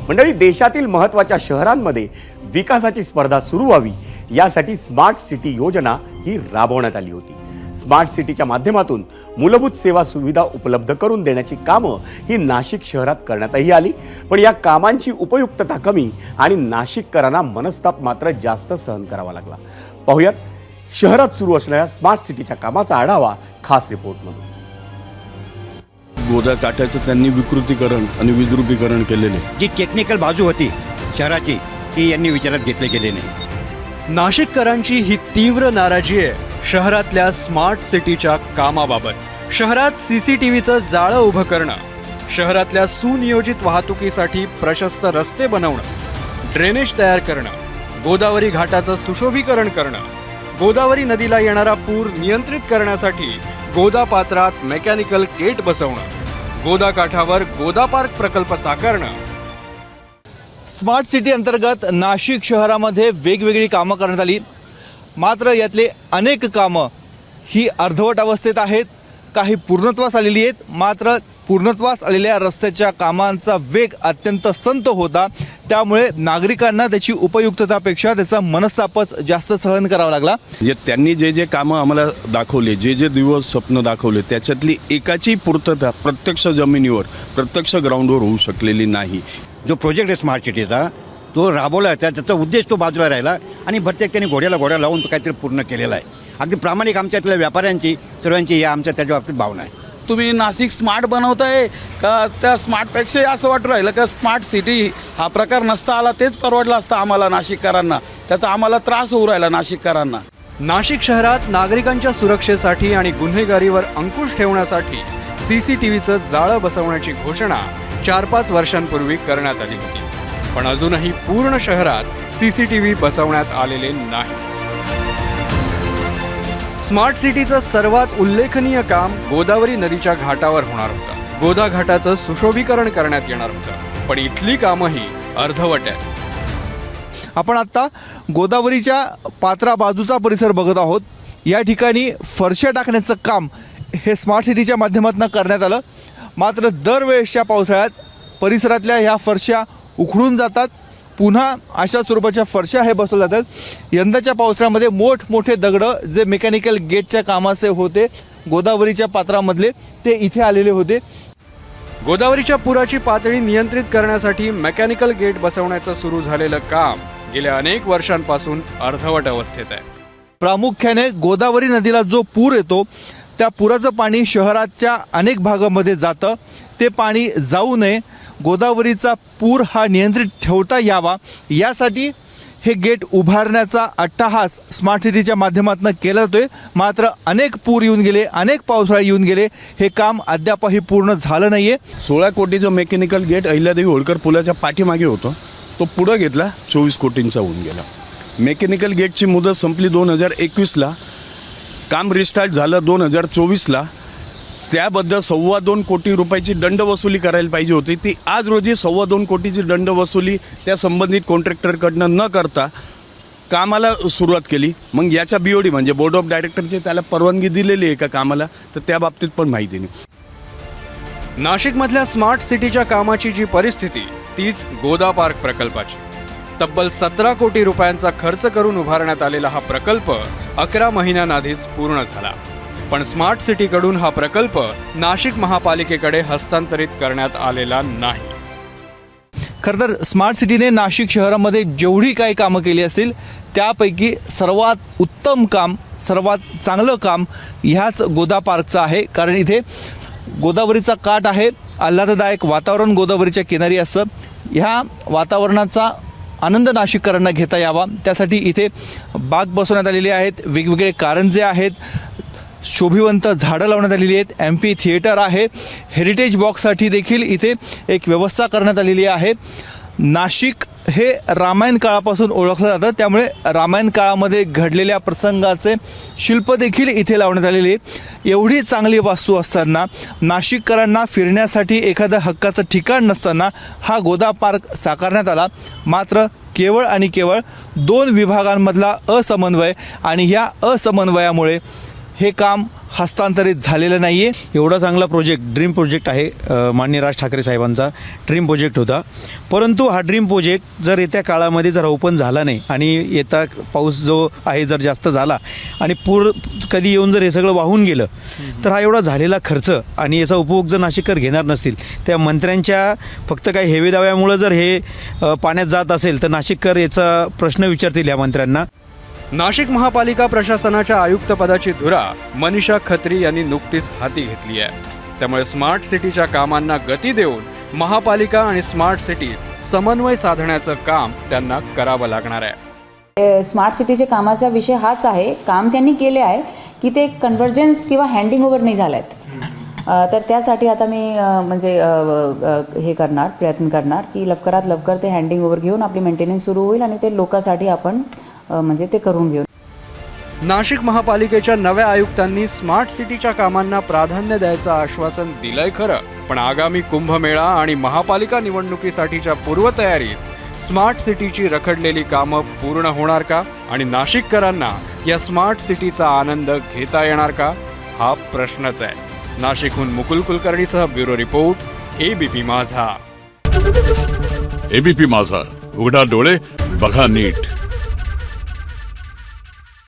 मंडळी, देशातील महत्त्वाच्या शहरांमध्ये विकासाची स्पर्धा सुरू व्हावी यासाठी स्मार्ट सिटी योजना ही राबवण्यात आली होती। स्मार्ट सिटीच्या माध्यमातून मूलभूत सेवा सुविधा उपलब्ध करून देण्याची कामं ही नाशिक शहरात करण्यातही आली, पण या कामांची उपयुक्तता कमी आणि नाशिककरांना मनस्ताप मात्र जास्त सहन करावा लागला। पाहूयात शहरात सुरू असणाऱ्या स्मार्ट सिटीच्या कामाचा आढावा खास रिपोर्टमधून। गोदा काठाचं त्यांनी विकृतीकरण आणि विद्रुपीकरण केलेले, जी टेक्निकल बाजू होती शहराची ती यांनी विचारात घेतले गेले नाही। नाशिककरांची ही तीव्र नाराजी आहे शहरातल्या स्मार्ट सिटीच्या कामाबाबत। शहरात सीसीटीव्हीचं जाळं उभं करणं, शहरातल्या सुनियोजित वाहतुकीसाठी प्रशस्त रस्ते बनवणं, ड्रेनेज तयार करणं, गोदावरी घाटाचं सुशोभीकरण करणं, गोदावरी नदीला येणारा पूर नियंत्रित करण्यासाठी गोदा पात्रात मेकॅनिकल गेट बसवणं, गोदा काठावर गोदा पार्क प्रकल्प साकारणं। स्मार्ट सिटी अंतर्गत नाशिक शहरामध्ये वेगवेगळी कामं करण्यात आली, मात्र यातले अनेक कामं ही अर्धवट अवस्थेत आहेत, काही पूर्णत्वास आलेली आहेत। मात्र पूर्णत्वास आलेल्या रस्त्याच्या कामांचा वेग अत्यंत संत होता, त्यामुळे नागरिकांना त्याची उपयुक्ततापेक्षा त्याचा मनस्तापच जास्त सहन करावा लागला। जे त्यांनी जे कामं आम्हाला दाखवले, जे दिवस स्वप्न दाखवले, त्याच्यातली एकाची पूर्तता प्रत्यक्ष जमिनीवर प्रत्यक्ष ग्राउंडवर होऊ शकलेली नाही। जो प्रोजेक्ट आहे स्मार्ट सिटीचा तो राबवला, त्याचा उद्देश तो बाजूला राहिला आणि प्रत्येक त्यांनी घोड्याला लावून तो काहीतरी पूर्ण केलेला आहे। अगदी प्रामाणिक आमच्यातल्या व्यापाऱ्यांची सर्वांची या आमच्या त्याच्या बाबतीत भावना आहे। तुम्ही नाशिक स्मार्ट बनवताय का त्या स्मार्टपेक्षा असं वाटू राहिलं का स्मार्ट सिटी हा प्रकार नसता आला तेच परवडला असता आम्हाला नाशिककरांना, त्याचा आम्हाला त्रास होऊ राहिला नाशिककरांना। नाशिक शहरात नागरिकांच्या सुरक्षेसाठी आणि गुन्हेगारीवर अंकुश ठेवण्यासाठी सीसीटीव्हीचं जाळं बसवण्याची घोषणा 4-5 वर्षांपूर्वी करण्यात आली होती, पण अजूनही पूर्ण शहरात सीसीटीव्ही बसवण्यात आलेले नाही। स्मार्ट सिटीचं सर्वात उल्लेखनीय काम गोदावरी नदीच्या घाटावर होणार होतं। गोदा घाटाचं सुशोभीकरण करण्यात येणार होतं, पण इथली कामंही अर्धवट आहेत। आपण आता गोदावरीच्या पात्रा बाजूचा परिसर बघत आहोत। या ठिकाणी फरशा टाकण्याचं काम हे स्मार्ट सिटीच्या माध्यमातून करण्यात आलं, मात्र दरवेळेसच्या पावसाळ्यात परिसरातल्या ह्या फरशा उखडून जातात, पुन्हा अशा स्वरूपाच्या फरशा हे बसवल्या जातात। यंदाच्या पावसाळ्यामध्ये मोठमोठे दगडं जे मेकॅनिकल गेटच्या कामाचे होते गोदावरीच्या पात्रामधले, ते इथे आलेले होते। गोदावरीच्या पुराची पातळी नियंत्रित करण्यासाठी मेकॅनिकल गेट बसवण्याचं सुरू झालेलं काम गेल्या अनेक वर्षांपासून अर्धवट अवस्थेत आहे। प्रामुख्याने गोदावरी नदीला जो पूर येतो त्या पुराचं पाणी शहराच्या अनेक भागामध्ये जातं, ते पाणी जाऊ नये, गोदावरीचा पूर हा नियंत्रित ठेवता यावा यासाठी हे गेट उभारण्याचा अट्टहास स्मार्ट सिटीच्या माध्यमातून केला जातोय। मात्र अनेक पूर येऊन गेले, अनेक पावसाळे येऊन गेले, हे काम अद्यापही पूर्ण झालं नाहीये। 16 कोटीचं मेकॅनिकल गेट अहिल्यादेवी होळकर पुलाच्या पाठीमागे होतं, तो पुढं घेतला 24 कोटींचा होऊन गेला। मेकॅनिकल गेटची मुदत संपली 2021ला, काम रिस्टार्ट झालं 2024ला। त्याबद्दल 2.25 कोटी रुपयाची दंड वसुली करायला पाहिजे होती, ती आज रोजी 2.25 कोटीची दंड वसुली त्या संबंधित कॉन्ट्रॅक्टरकडनं न करता कामाला सुरुवात केली। मग याच्या BOD म्हणजे बोर्ड ऑफ डायरेक्टरची त्याला परवानगी दिलेली आहे का कामाला, तर त्या बाबतीत पण माहिती नाही। नाशिकमधल्या स्मार्ट सिटीच्या कामाची जी परिस्थिती तीच गोदा पार्क प्रकल्पाची। तब्बल 17 कोटी रुपयांचा खर्च करून उभारण्यात आलेला हा प्रकल्प 11 महिन्यांआधीच पूर्ण झाला, पण स्मार्ट सिटीकडून हा प्रकल्प नाशिक महापालिकेकडे हस्तांतरित करण्यात आलेला नाही। खरं तर स्मार्ट सिटीने नाशिक शहरामध्ये जेवढी काही कामं केली असतील त्यापैकी सर्वात उत्तम काम, सर्वात चांगलं काम ह्याच गोदा पार्कचं आहे। कारण इथे गोदावरीचा काठ आहे, आल्हाददायक वातावरण गोदावरीच्या किनारी असतं। ह्या वातावरणाचा आनंद नाशिककरांना घेता यावा त्यासाठी इथे बाग बसवण्यात आलेली आहेत, वेगवेगळे कारंजे आहेत, शोभिवंत झाडं लावण्यात आलेली आहेत, MP थिएटर आहे, हेरिटेज वॉकसाठी देखील इथे एक व्यवस्था करण्यात आलेली आहे। नाशिक हे रामायण काळापासून ओळखलं जातं, त्यामुळे रामायण काळामध्ये घडलेल्या प्रसंगाचे शिल्प देखील इथे लावण्यात आलेले। एवढी चांगली वास्तू असताना, नाशिककरांना फिरण्यासाठी एखादं हक्काचं ठिकाण नसताना हा गोदा पार्क साकारण्यात आला। मात्र केवळ आणि केवळ 2 विभागांमधला असमन्वय आणि ह्या असमन्वयामुळे हे काम हस्तांतरित झालेलं नाही आहे. एवढा चांगला प्रोजेक्ट ड्रीम प्रोजेक्ट आहे माननीय राज ठाकरे साहेबांचा ड्रीम प्रोजेक्ट होता. परंतु हा ड्रीम प्रोजेक्ट जर येत्या काळामध्ये जर ओपन झाला नाही आणि येता पाऊस जो आहे जर जास्त झाला आणि पूर कधी येऊन जर हे सगळं वाहून गेलं तर हा एवढा झालेला खर्च आणि याचा उपभोग जर नाशिककर घेणार नसतील, त्या मंत्र्यांच्या फक्त काही हेवेदाव्यामुळं जर हे पाण्यात जात असेल तर नाशिककर याचा प्रश्न विचारतील या मंत्र्यांना. नाशिक महापालिका प्रशासनाच्या आयुक्तपदाची धुरा मनीषा खत्री यांनी नुकतीच हाती घेतली आहे. त्यामुळे स्मार्ट सिटीच्या कामांना गती देऊन महापालिका आणि स्मार्ट सिटी समन्वय साधण्याचं काम त्यांना करावं लागणार आहे. स्मार्ट सिटीच्या कामाचा विषय हाच आहे. काम त्यांनी केले आहे की ते कन्व्हर्जन्स किंवा हँडिंग ओव्हर नाही झालं आहेत. तर त्यासाठी आता मी हे करणार, प्रयत्न करणार की लवकरात लवकर ते हँडिंग ओव्हर घेऊन आपली मेंटेनन्स सुरू होईल आणि ते लोकांसाठी आपण ते करून घेऊ. नाशिक महापालिकेच्या नव्या आयुक्तांनी स्मार्ट सिटीच्या कामांना प्राधान्य द्यायचं आश्वासन दिलंय खरं, पण आगामी कुंभमेळा आणि महापालिका निवडणुकीसाठीच्या पूर्वतयारीत स्मार्ट सिटीची रखडलेली कामं पूर्ण होणार का आणि नाशिककरांना या स्मार्ट सिटीचा आनंद घेता येणार का, हा प्रश्नच आहे. नाशिकहून मुकुल कुलकर्णीसह ब्युरो रिपोर्ट, एबीपी माझा. एबीपी माझा, उघडा डोळे बघा नीट.